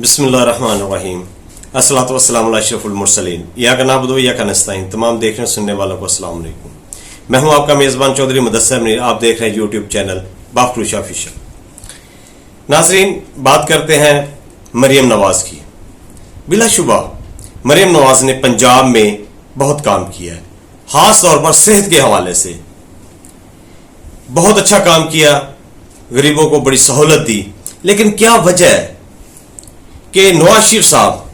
बिस्मिल्लाहिर्रहमानिर्रहीम अस्सलातु वस्सलामु अला अशरफुल मुरसलीन इय्याका नअबुदु व इय्याका नस्तईन। तमाम देखने सुनने वालों को अस्सलाम वालेकुम। मैं हूं आपका मेज़बान चौधरी मुदस्सिर मीर। आप देख रहे हैं यूट्यूब चैनल बाखरूश ऑफिशियल। नाज़रीन, बात करते हैं मरियम नवाज की। बिलाशुबा मरियम नवाज ने पंजाब में बहुत काम किया है, खास तौर पर सेहत के हवाले से बहुत अच्छा काम किया, गरीबों को बड़ी सहूलत दी। लेकिन क्या वजह है कि नवाज शरीफ साहब,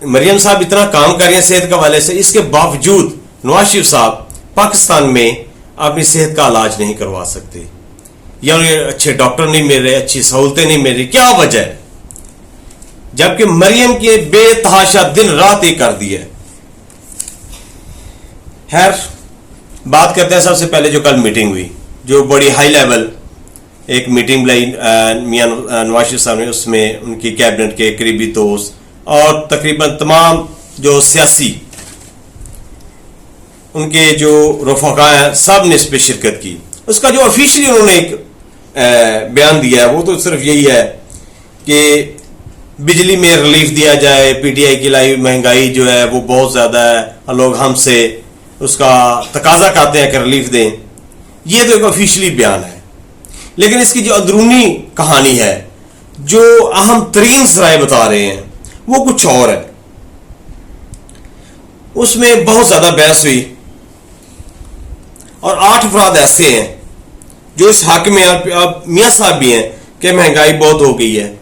मरियम साहब इतना काम कर रहे हैं सेहत के हवाले से, इसके बावजूद नवाज शरीफ साहब पाकिस्तान में अपनी सेहत का इलाज नहीं करवा सकते, या उन्हें अच्छे डॉक्टर नहीं मिल रहे, अच्छी सहूलतें नहीं मिल रही। क्या वजह है? जबकि मरियम के बेतहाशा दिन रात एक कर दिया। खैर, बात करते हैं सबसे पहले जो कल मीटिंग हुई, जो बड़ी हाई लेवल एक मीटिंग बुलाई मियां नवाज शरीफ साहब ने। उसमें उनकी कैबिनेट के करीबी दोस्त और तकरीबन तमाम जो सियासी उनके जो रफका हैं, सब ने इस पर शिरकत की। उसका जो ऑफिशियली उन्होंने एक बयान दिया है वो तो सिर्फ यही है कि बिजली में रिलीफ दिया जाए, पीटीआई की लाई महंगाई जो है वो बहुत ज़्यादा है, लोग हमसे उसका तकाजा करते हैं कि रिलीफ दें। ये तो एक ऑफिशियली बयान है, लेकिन इसकी जो अंदरूनी कहानी है, जो अहम तरीन सराय बता रहे हैं, वो कुछ और है। उसमें बहुत ज़्यादा बहस हुई और 8 अफराद ऐसे हैं जो इस हक में, अब मियाँ साहब भी हैं कि महंगाई बहुत हो गई है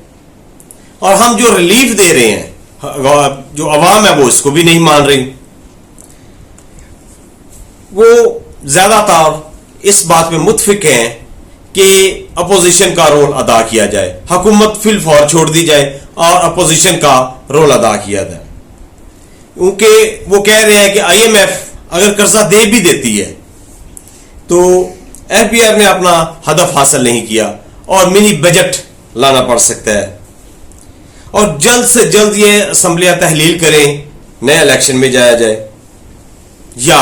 और हम जो रिलीफ दे रहे हैं, जो अवाम है वो इसको भी नहीं मान रही। वो ज़्यादातर इस बात में मुत्फिक हैं कि अपोजिशन का रोल अदा किया जाए, हुकूमत फिल फौर छोड़ दी जाए और अपोजिशन का रोल अदा किया जाए। क्योंकि वो कह रहे हैं कि आईएमएफ अगर कर्जा दे भी देती है तो एफबीआर ने अपना हदफ हासिल नहीं किया और मिनी बजट लाना पड़ सकता है, और जल्द से जल्द ये असम्बलियां तहलील करें, नए इलेक्शन में जाया जाए, या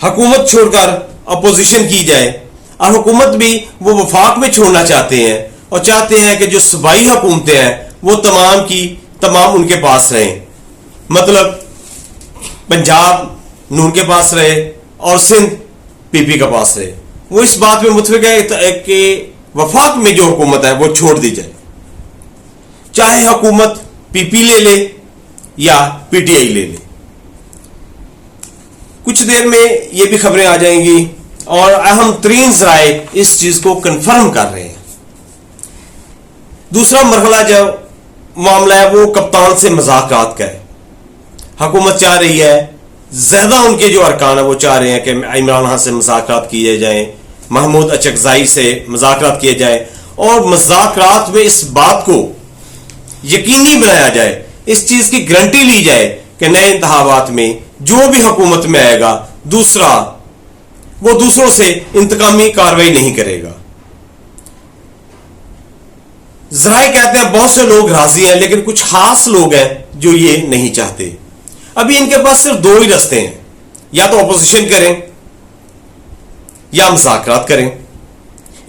हुकूमत छोड़कर अपोजिशन की जाए। और हुकूमत भी वो वफाक में छोड़ना चाहते हैं और चाहते हैं कि जो सूबाई हुकूमतें हैं वो तमाम की तमाम उनके पास रहें, मतलब पंजाब नून के पास रहे और सिंध पीपी के पास रहे। वो इस बात में मुतफिक है कि वफाक में जो हुकूमत है वो छोड़ दी जाए, चाहे हुकूमत पीपी ले ले या पीटीआई ले ले। कुछ देर में ये भी खबरें आ जाएंगी और अहम तरीन ज़राए इस चीज को कंफर्म कर रहे हैं। दूसरा मरहला जो मामला है वो कप्तान से मुज़ाकरात का है। हुकूमत चाह रही है, ज्यादा उनके जो अरकान है वो चाह रहे हैं कि इमरान खान से मुज़ाकरात किए जाए, महमूद अचकज़ाई से मुज़ाकरात किए जाए, और मुज़ाकरात में इस बात को यकीनी बनाया जाए, इस चीज की गारंटी ली जाए कि नए इंतखाबात में जो भी हुकूमत में आएगा वो दूसरों से इंतकामी कार्रवाई नहीं करेगा। ज़राए कहते हैं बहुत से लोग राजी हैं, लेकिन कुछ खास लोग हैं जो ये नहीं चाहते। अभी इनके पास सिर्फ 2 ही रास्ते हैं, या तो अपोजिशन करें या मुज़ाकरात करें,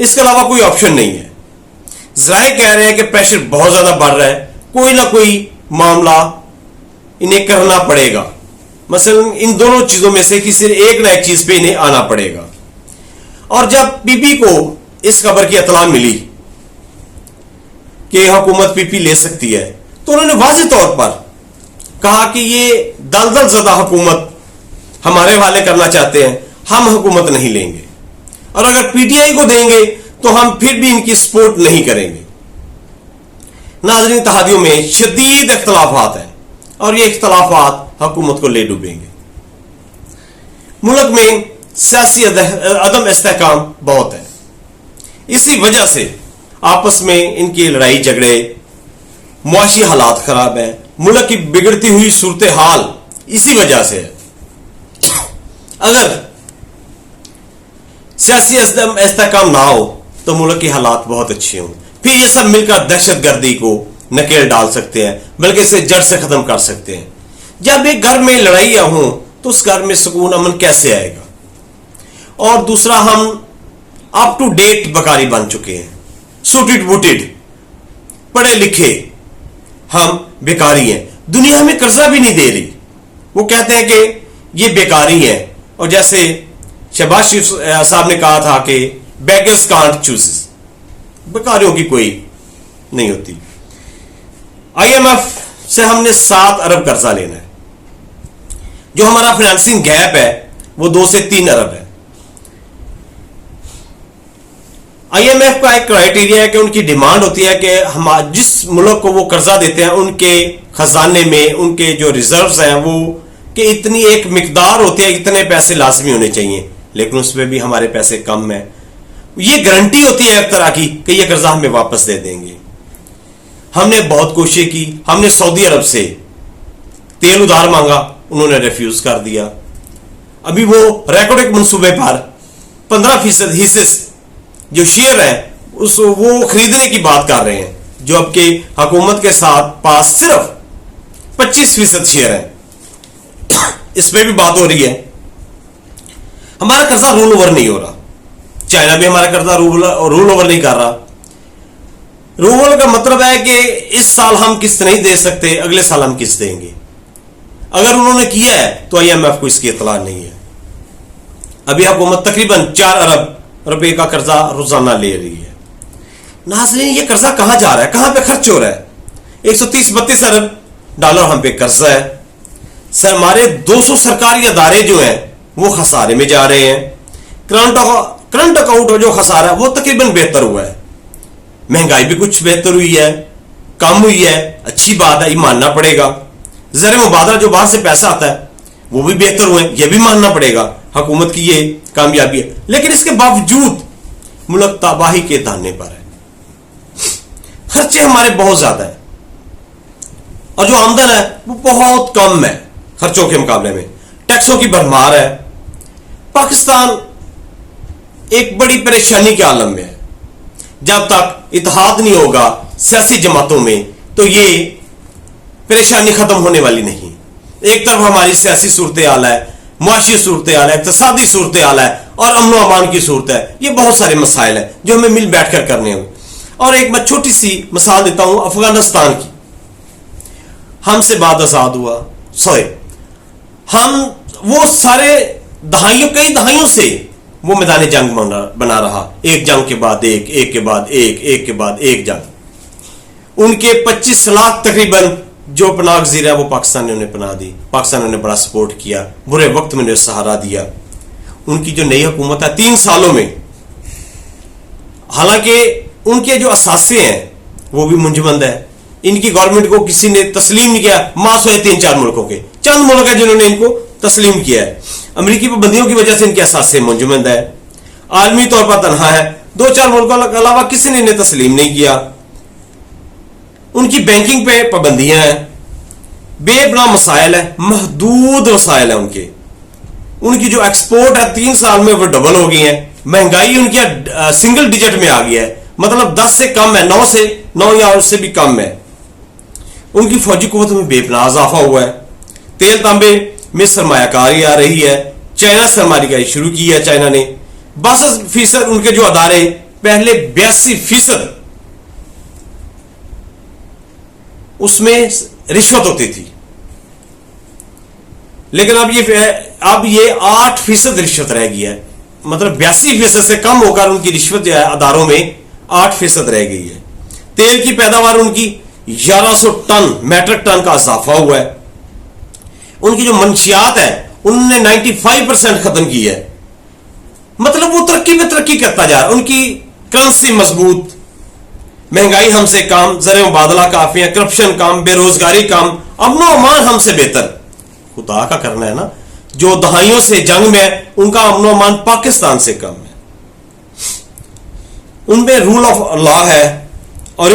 इसके अलावा कोई ऑप्शन नहीं है। ज़राए कह रहे हैं कि प्रेशर बहुत ज्यादा बढ़ रहा है, कोई ना कोई मामला इन्हें करना पड़ेगा, मसलन इन दोनों चीजों में से किसी एक ना एक चीज पे इन्हें आना पड़ेगा। और जब पीपी को इस खबर की इत्तला मिली कि हुकूमत पीपी ले सकती है, तो उन्होंने वाज़ेह तौर पर कहा कि ये दलदल ज़दा हुकूमत हमारे हवाले करना चाहते हैं, हम हुकूमत नहीं लेंगे, और अगर पीटीआई को देंगे तो हम फिर भी इनकी सपोर्ट नहीं करेंगे। नाज़रीन, इत्तेहादियों में शदीद इख्तलाफात हैं और ये इख्तलाफात हुकूमत को ले डूबेंगे। मुल्क में सियासी अदम इस्तेहकाम बहुत है, इसी वजह से आपस में इनकी लड़ाई झगड़े, मुआशी हालात खराब है, मुल्क की बिगड़ती हुई सूरत हाल इसी वजह से है। अगर सियासी अदम इस्तेहकाम ना हो तो मुल्क की हालात बहुत अच्छे हों, फिर ये सब मिलकर दहशतगर्दी को नकेल डाल सकते हैं, बल्कि इसे जड़ से खत्म कर सकते हैं। जब एक घर में लड़ाइयां हों तो उस घर में सुकून अमन कैसे आएगा? और दूसरा, हम अप टू डेट बकारी बन चुके हैं, सूटेड बूटेड, पढ़े लिखे, हम बेकारी हैं। दुनिया हमें कर्जा भी नहीं दे रही, वो कहते हैं कि ये बेकारी है। और जैसे शहबाज शरीफ साहब ने कहा था कि बेगर्स कांट चूजेस, बेकारियों की कोई नहीं होती। आईएमएफ से हमने 7 अरब कर्जा लेना है। जो हमारा फाइनेंसिंग गैप है वो 2 से 3 अरब है। आईएमएफ का एक क्राइटेरिया है कि उनकी डिमांड होती है कि हम जिस मुल्क को वो कर्जा देते हैं उनके खजाने में उनके जो रिजर्व्स हैं वो कि इतनी एक मिकदार होती है, इतने पैसे लाजमी होने चाहिए, लेकिन उसमें भी हमारे पैसे कम है। ये गारंटी होती है एक तरह की कि ये कर्जा हमें वापस दे देंगे। हमने बहुत कोशिश की, हमने सऊदी अरब से तेल उधार मांगा, उन्होंने रिफ्यूज कर दिया। अभी वो रेकोडिक मंसूबे पर 15% हिस्से जो शेयर है उस वो खरीदने की बात कर रहे हैं, जो अब के हुकूमत के साथ पास सिर्फ 25% शेयर है। इस पे भी बात हो रही है। हमारा कर्जा रोल ओवर नहीं हो रहा, चाइना भी हमारा कर्जा रोल ओवर नहीं कर रहा। रोल ओवर का मतलब है कि इस साल हम किस्त नहीं दे सकते, अगले साल हम किस्त देंगे। अगर उन्होंने किया है तो आईएमएफ को इसकी इतला नहीं है। अभी हुकूमत तकरीबन 4 अरब रुपए का कर्जा रोजाना ले रही है। नाज़रीन, ये कर्जा कहां जा रहा है, कहां पे खर्च हो रहा है? 130-32 अरब डॉलर हम पे कर्जा है। सर, हमारे 200 सरकारी अदारे जो हैं वो खसारे में जा रहे हैं। करंट अकाउंट जो खसारा है वो तकरीबन बेहतर हुआ है। महंगाई भी कुछ बेहतर हुई है, कम हुई है, अच्छी बात है, ये मानना पड़ेगा। ज़र मुबादला जो बाहर से पैसा आता है वो भी बेहतर हुए, ये भी मानना पड़ेगा। हुकूमत की ये कामयाबी है, लेकिन इसके बावजूद मुल्क तबाही के दाने पर है। खर्चे हमारे बहुत ज्यादा है और जो आमदन है वो बहुत कम है खर्चों के मुकाबले में। टैक्सों की भरमार है। पाकिस्तान एक बड़ी परेशानी के आलम में है। जब तक इत्तेहाद नहीं होगा सियासी जमातों में तो ये परेशानी खत्म होने वाली नहीं। एक तरफ हमारी सियासी सूरत हाल है, मुआशी सूरत हाल है, इक्तसादी सूरत हाल है और अमन अमान की सूरत है। ये बहुत सारे मसाइल हैं जो हमें मिल बैठ कर करने होंगे। और एक मैं छोटी सी मिसाल देता हूं अफगानिस्तान की। हमसे बाद आजाद हुआ, हम वो सारे कई दहाइयों से वो मैदान जंग बना रहा, एक जंग के बाद एक के बाद एक के बाद एक जंग। उनके 25 लाख तकरीबन जो पनाह गजीर है वो पाकिस्तान ने उन्हें पनाह दी। पाकिस्तान ने उन्हें बड़ा सपोर्ट किया, बुरे वक्त में उन्हें सहारा दिया। उनकी जो नई हुकूमत है 3 सालों में, हालांकि उनके जो असासे हैं वो भी मुंजमद है। इनकी गवर्नमेंट को किसी ने तस्लीम नहीं किया, मास हुए 3-4 मुल्कों के, चंद मुल्क है जिन्होंने इनको तस्लीम किया है। अमरीकी पाबंदियों की वजह से इनके असासे मुंजमद है, आलमी तौर पर तनहा है। 2-4 मुल्कों के अलावा किसी ने इन्हें तस्लीम नहीं किया। उनकी बैंकिंग पे पाबंदियां हैं, बेपनाह मसाइल है, महदूद वसाइल है उनके। उनकी जो एक्सपोर्ट है 3 साल में वो डबल हो गई है। महंगाई उनकी सिंगल डिजिट में आ गया है, मतलब 10 से कम है, 9 या उससे भी कम है। उनकी फौजी कुव्वत में बेपनाह इजाफा हुआ है। तेल तांबे में सरमायाकारी आ रही है। चाइना सरमायाकारी शुरू की है चाइना ने। 62% उनके जो अदारे, पहले 82% उसमें रिश्वत होती थी, लेकिन अब ये 8% रिश्वत रह गई है। मतलब 82% से कम होकर उनकी रिश्वत जो है अदारों में 8% रह गई है। तेल की पैदावार उनकी 1100 टन मैट्रिक टन का इजाफा हुआ है। उनकी जो मंशियात है उन्होंने 95% खत्म की है। मतलब वो तरक्की पे तरक्की करता जा रहा है। उनकी करेंसी मजबूत, महंगाई हमसे कम, ज़र मुबादला काफी है, करप्शन कम, बेरोजगारी कम, अमनो अमान हमसे बेहतर। खुदा का करना है ना, जो दहाइयों से जंग में है उनका अमनो अमान पाकिस्तान से कम है। उनमें रूल ऑफ लॉ है और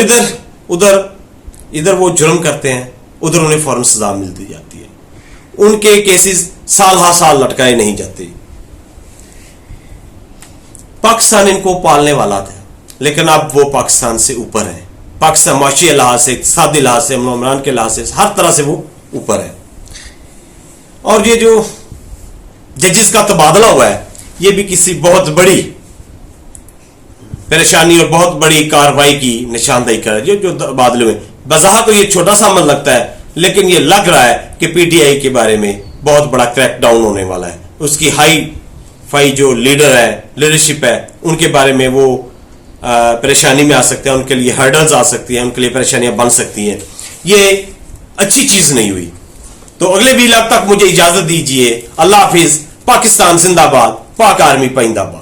इधर वो जुर्म करते हैं, उधर उन्हें फौरन सजा मिलती जाती है। उनके केसेस साल हर साल लटकाए नहीं जाते। पाकिस्तान इनको पालने वाला था, लेकिन अब वो पाकिस्तान से ऊपर है। पाकिस्तान माशी लिहाज से, इक़्तिसादी लिहाज से, अमन अमान के लिहाज से, हर तरह से वो ऊपर है। और ये जो जजेस का तबादला हुआ है ये भी किसी बहुत बड़ी परेशानी और बहुत बड़ी कार्रवाई की निशानदेही कर जो बादलों में बज़ाहिर तो ये छोटा सा अमल लगता है, लेकिन ये लग रहा है कि पीटीआई के बारे में बहुत बड़ा क्रैकडाउन होने वाला है। उसकी हाई फाई जो लीडर है, लीडरशिप है, उनके बारे में वो परेशानी में आ सकते हैं, उनके लिए हर्डल्स आ सकती हैं, उनके लिए परेशानियां बन सकती हैं। ये अच्छी चीज नहीं हुई। तो अगले वीलॉग तक मुझे इजाजत दीजिए। अल्लाह हाफिज। पाकिस्तान जिंदाबाद, पाक आर्मी पाइंदाबाद।